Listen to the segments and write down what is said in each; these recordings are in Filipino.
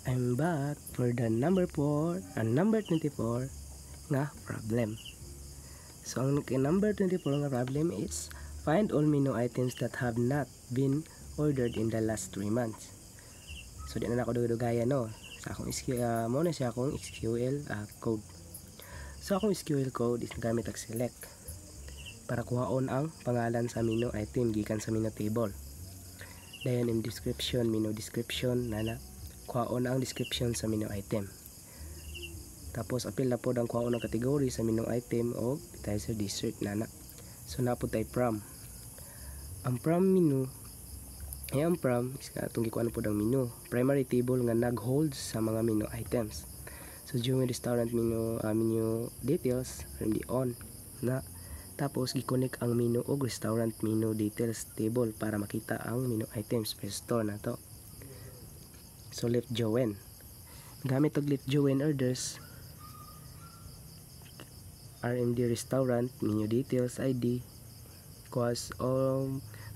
I'm back for the number 4 and number 24 nga problem. So ang number 24 nga problem is find all menu items that have not been ordered in the last 3 months. So di na ako dudugayan no. Sa akong mo na siya akong SQL code. So akong SQL code is gamit ang select para kuhaon ang pangalan sa menu item gikan sa menu table. Dayon in description, menu description nana kuhaon ang description sa menu item. Tapos apil na po ang kuhaon ang category sa menu item o appetizer dessert nana. So na po tay from. Ang from menu ay ang from is katong gikuan po ang menu. Primary table nga nag-hold sa mga menu items. So during restaurant menu menu details from the on na tapos gi-connect ang menu o restaurant menu details table para makita ang menu items per store na to. So left join. Gamit og left join orders RMD restaurant menu details ID equals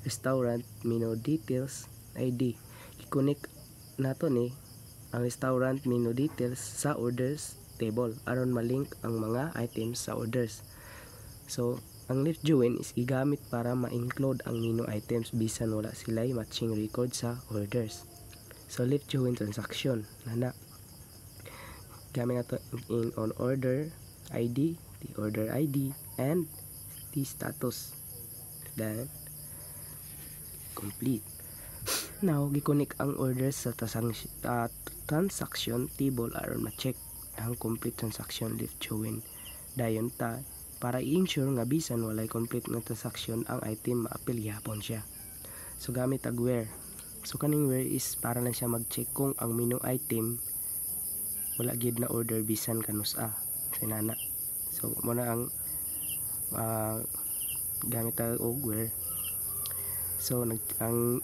restaurant menu details ID. I-connect nato ni ang restaurant menu details sa orders table aron malink ang mga items sa orders. So ang left join is igamit para ma-include ang menu items bisan wala sila'y matching record sa orders. So left join transaction nana gamit nato in on order ID, the order ID and the status. Then complete. Now gi-connect ang orders sa transaction table aron ma-check ang complete transaction left join. Dayon ta para i-ensure nga bisan walay complete nga transaction ang item maapil gyapon siya. So gamit ang where. So kaning where is para lang siya mag-check kung ang menu item wala gid na order bisan kanus sinana. So mo na ang gamit ang where. So ang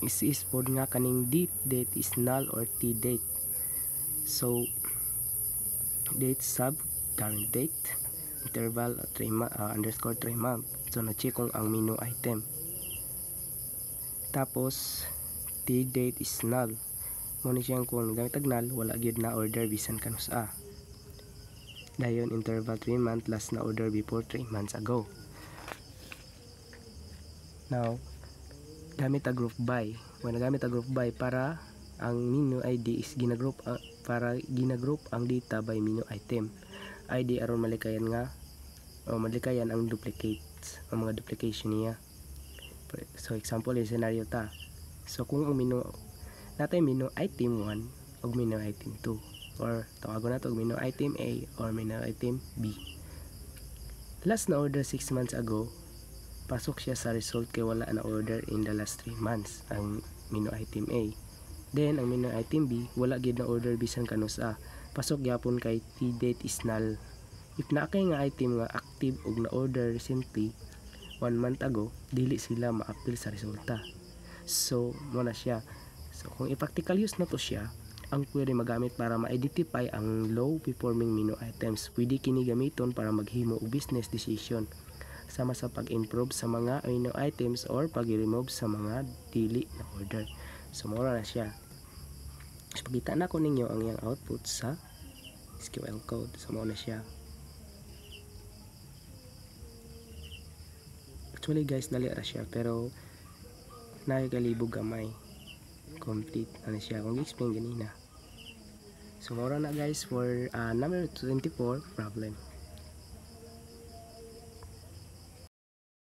is pod nga kaning date is null or t date. So date sub current date interval underscore 3 month. So na-check kung ang menu item. Tapos the date is null. Muna siyang kung gamit ang null wala gyud na order bisan kanus Dayon interval 3 month last na order before 3 months ago. Now gamit ang group by. When gamit ang group by para ang menu ID is ginagroup para ginagroup ang data by menu item. ID aron malikayan nga o malikayan ang duplicates, ang mga duplication niya. So example yung scenario ta. So kung ang menu natay menu item 1 o menu item 2 or tawagon nato og menu item A or menu item B. Last na order 6 months ago, pasok siya sa result kay wala na order in the last 3 months ang menu item A. Then ang menu item B wala gid na order bisan kanus pasok gyapon kay the date is null. If na kay nga item nga active og na order recently 1 month ago, dili sila ma-appeal sa resulta. So mo na siya. So kung i-practical use na to siya, ang pwede magamit para ma-identify ang low performing menu items. Pwede kini gamiton para maghimo og business decision sama sa pag-improve sa mga menu items or pag-remove sa mga dili na order. So mo na siya. So, pagkita na ko ninyo ang iyang output sa SQL code. So, muna siya. Actually guys, dali ra siya. Pero, nakikalibog gamay. Complete. Ano siya? Kung i-explain ganina. So, mura na guys for number 24 problem.